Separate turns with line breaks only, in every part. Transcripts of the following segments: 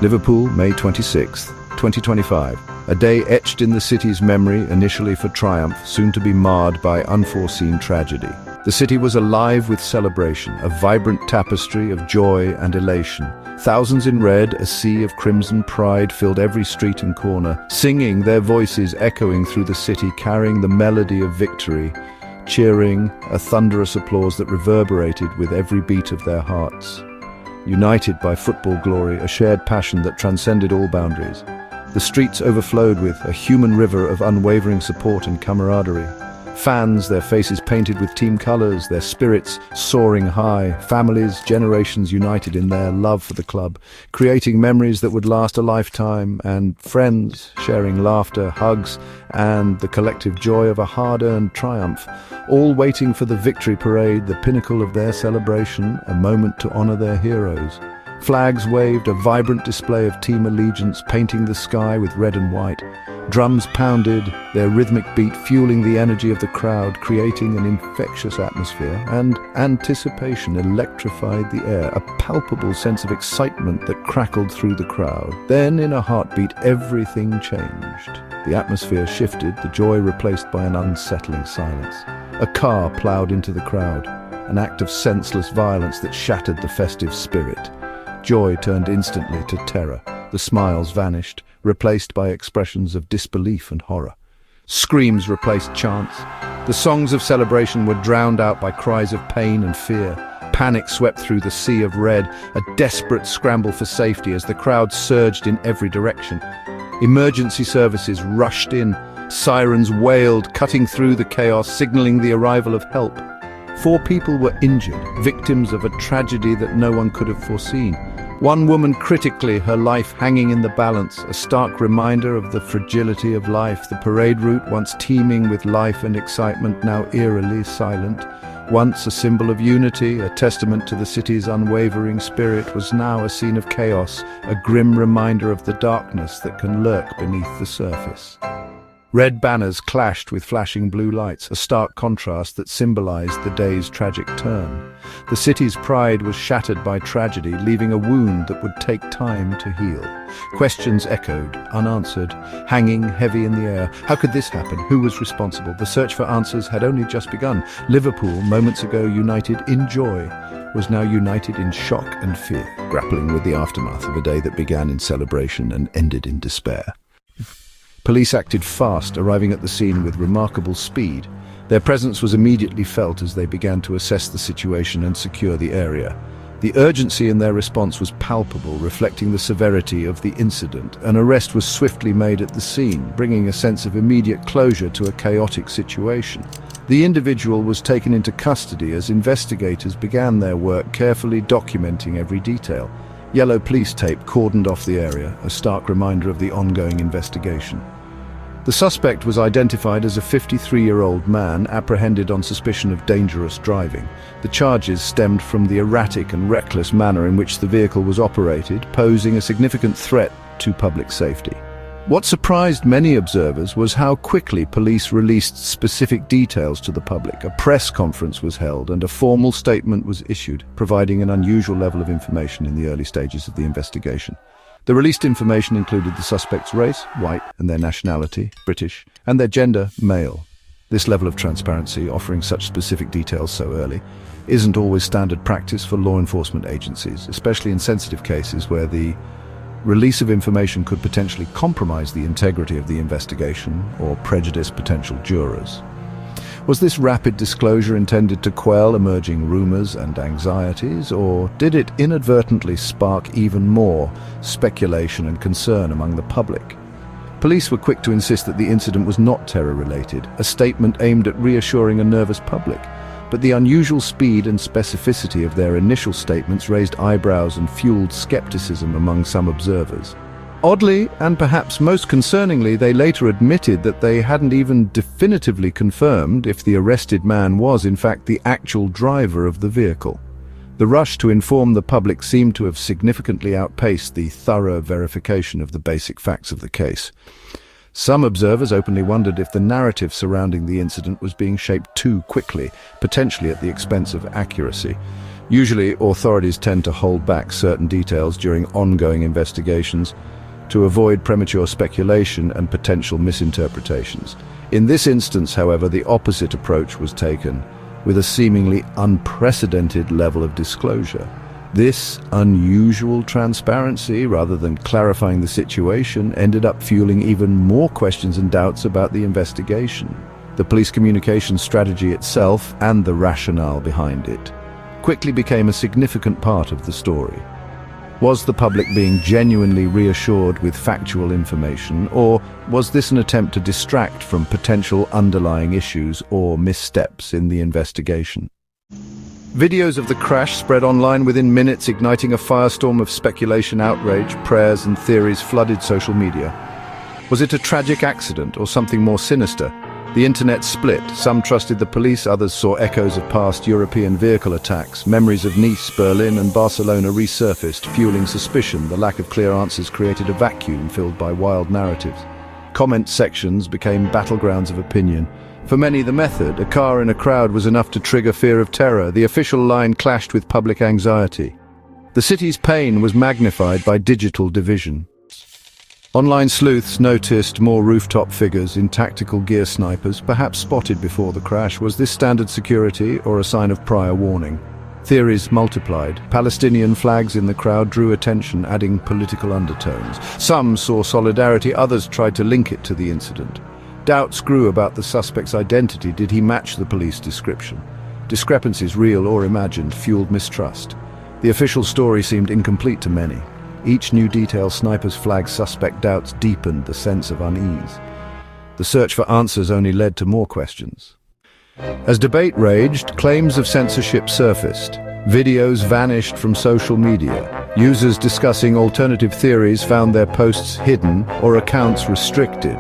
Liverpool, May 26, 2025. A day etched in the city's memory, initially for triumph, soon to be marred by unforeseen tragedy. The city was alive with celebration, a vibrant tapestry of joy and elation. Thousands in red, a sea of crimson pride filled every street and corner, singing, their voices echoing through the city, carrying the melody of victory, cheering, a thunderous applause that reverberated with every beat of their hearts. United by football glory, a shared passion that transcended all boundaries. The streets overflowed with a human river of unwavering support and camaraderie. Fans, their faces painted with team colors, their spirits soaring high. Families, generations united in their love for the club, creating memories that would last a lifetime, and friends sharing laughter, hugs, and the collective joy of a hard-earned triumph, all waiting for the victory parade, the pinnacle of their celebration, a moment to honor their heroes. Flags waved, a vibrant display of team allegiance painting the sky with red and white. Drums pounded, their rhythmic beat fueling the energy of the crowd, creating an infectious atmosphere, and anticipation electrified the air, a palpable sense of excitement that crackled through the crowd. Then, in a heartbeat, everything changed. The atmosphere shifted, the joy replaced by an unsettling silence. A car plowed into the crowd, an act of senseless violence that shattered the festive spirit. Joy turned instantly to terror. The smiles vanished, replaced by expressions of disbelief and horror. Screams replaced chants. The songs of celebration were drowned out by cries of pain and fear. Panic swept through the sea of red, a desperate scramble for safety as the crowd surged in every direction. Emergency services rushed in. Sirens wailed, cutting through the chaos, signaling the arrival of help. 4 people were injured, victims of a tragedy that no one could have foreseen. One woman critically, her life hanging in the balance, a stark reminder of the fragility of life. The parade route, once teeming with life and excitement, now eerily silent. Once a symbol of unity, a testament to the city's unwavering spirit, was now a scene of chaos, a grim reminder of the darkness that can lurk beneath the surface. Red banners clashed with flashing blue lights, a stark contrast that symbolized the day's tragic turn. The city's pride was shattered by tragedy, leaving a wound that would take time to heal. Questions echoed, unanswered, hanging heavy in the air. How could this happen? Who was responsible? The search for answers had only just begun. Liverpool, moments ago united in joy, was now united in shock and fear, grappling with the aftermath of a day that began in celebration and ended in despair. Police acted fast, arriving at the scene with remarkable speed. Their presence was immediately felt as they began to assess the situation and secure the area. The urgency in their response was palpable, reflecting the severity of the incident. An arrest was swiftly made at the scene, bringing a sense of immediate closure to a chaotic situation. The individual was taken into custody as investigators began their work, carefully documenting every detail. Yellow police tape cordoned off the area, a stark reminder of the ongoing investigation. The suspect was identified as a 53-year-old man apprehended on suspicion of dangerous driving. The charges stemmed from the erratic and reckless manner in which the vehicle was operated, posing a significant threat to public safety. What surprised many observers was how quickly police released specific details to the public. A press conference was held and a formal statement was issued, providing an unusual level of information in the early stages of the investigation. The released information included the suspect's race, white, and their nationality, British, and their gender, male. This level of transparency, offering such specific details so early, isn't always standard practice for law enforcement agencies, especially in sensitive cases where the release of information could potentially compromise the integrity of the investigation or prejudice potential jurors. Was this rapid disclosure intended to quell emerging rumors and anxieties, or did it inadvertently spark even more speculation and concern among the public? Police were quick to insist that the incident was not terror-related, a statement aimed at reassuring a nervous public. But the unusual speed and specificity of their initial statements raised eyebrows and fueled skepticism among some observers. Oddly, and perhaps most concerningly, they later admitted that they hadn't even definitively confirmed if the arrested man was in fact the actual driver of the vehicle. The rush to inform the public seemed to have significantly outpaced the thorough verification of the basic facts of the case. Some observers openly wondered if the narrative surrounding the incident was being shaped too quickly, potentially at the expense of accuracy. Usually, authorities tend to hold back certain details during ongoing investigations to avoid premature speculation and potential misinterpretations. In this instance, however, the opposite approach was taken, with a seemingly unprecedented level of disclosure. This unusual transparency, rather than clarifying the situation, ended up fueling even more questions and doubts about the investigation. The police communication strategy itself and the rationale behind it quickly became a significant part of the story. Was the public being genuinely reassured with factual information, or was this an attempt to distract from potential underlying issues or missteps in the investigation? Videos of the crash spread online within minutes, igniting a firestorm of speculation, outrage, prayers, and theories flooded social media. Was it a tragic accident or something more sinister? The internet split. Some trusted the police, others saw echoes of past European vehicle attacks. Memories of Nice, Berlin, and Barcelona resurfaced, fueling suspicion. The lack of clear answers created a vacuum filled by wild narratives. Comment sections became battlegrounds of opinion. For many, the method, a car in a crowd, was enough to trigger fear of terror. The official line clashed with public anxiety. The city's pain was magnified by digital division. Online sleuths noticed more rooftop figures in tactical gear, snipers, perhaps spotted before the crash. Was this standard security or a sign of prior warning? Theories multiplied. Palestinian flags in the crowd drew attention, adding political undertones. Some saw solidarity, others tried to link it to the incident. Doubts grew about the suspect's identity. Did he match the police description? Discrepancies, real or imagined, fueled mistrust. The official story seemed incomplete to many. Each new detail, snipers, flags, suspect doubts, deepened the sense of unease. The search for answers only led to more questions. As debate raged, claims of censorship surfaced. Videos vanished from social media. Users discussing alternative theories found their posts hidden or accounts restricted.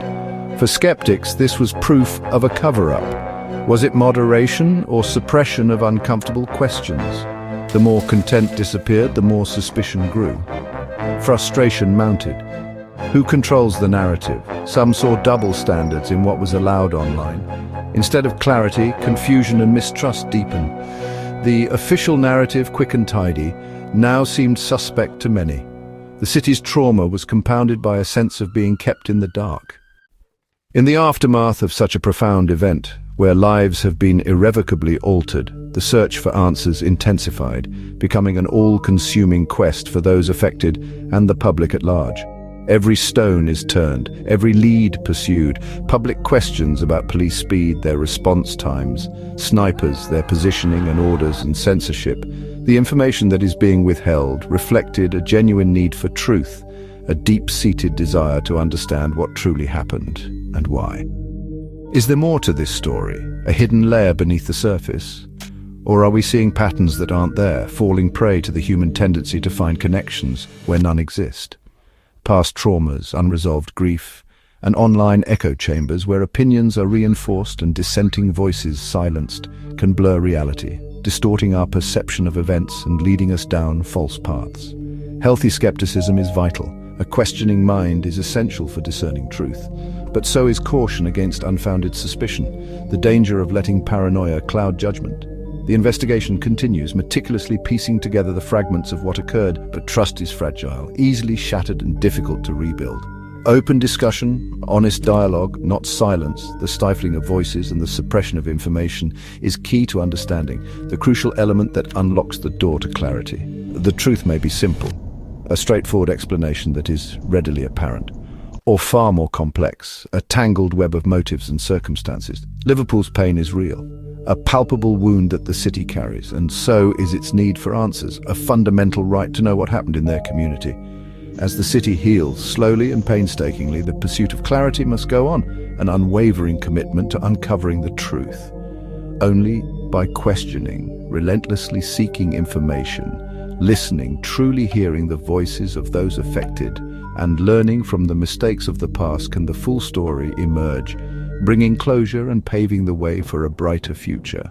For skeptics, this was proof of a cover-up. Was it moderation or suppression of uncomfortable questions? The more content disappeared, the more suspicion grew. Frustration mounted. Who controls the narrative? Some saw double standards in what was allowed online. Instead of clarity, confusion and mistrust deepened. The official narrative, quick and tidy, now seemed suspect to many. The city's trauma was compounded by a sense of being kept in the dark. In the aftermath of such a profound event, where lives have been irrevocably altered, the search for answers intensified, becoming an all-consuming quest for those affected and the public at large. Every stone is turned, every lead pursued, public questions about police speed, their response times, snipers, their positioning and orders, and censorship. The information that is being withheld reflected a genuine need for truth, a deep-seated desire to understand what truly happened and why. Is there more to this story, a hidden layer beneath the surface? Or are we seeing patterns that aren't there, falling prey to the human tendency to find connections where none exist? Past traumas, unresolved grief, and online echo chambers where opinions are reinforced and dissenting voices silenced can blur reality, distorting our perception of events and leading us down false paths. Healthy skepticism is vital. A questioning mind is essential for discerning truth. But so is caution against unfounded suspicion, the danger of letting paranoia cloud judgment. The investigation continues, meticulously piecing together the fragments of what occurred, but trust is fragile, easily shattered and difficult to rebuild. Open discussion, honest dialogue, not silence, the stifling of voices and the suppression of information is key to understanding, the crucial element that unlocks the door to clarity. The truth may be simple, a straightforward explanation that is readily apparent, or far more complex, a tangled web of motives and circumstances. Liverpool's pain is real, a palpable wound that the city carries, and so is its need for answers, a fundamental right to know what happened in their community. As the city heals, slowly and painstakingly, the pursuit of clarity must go on, an unwavering commitment to uncovering the truth. Only by questioning, relentlessly seeking information, listening, truly hearing the voices of those affected, and learning from the mistakes of the past can the full story emerge, bringing closure and paving the way for a brighter future.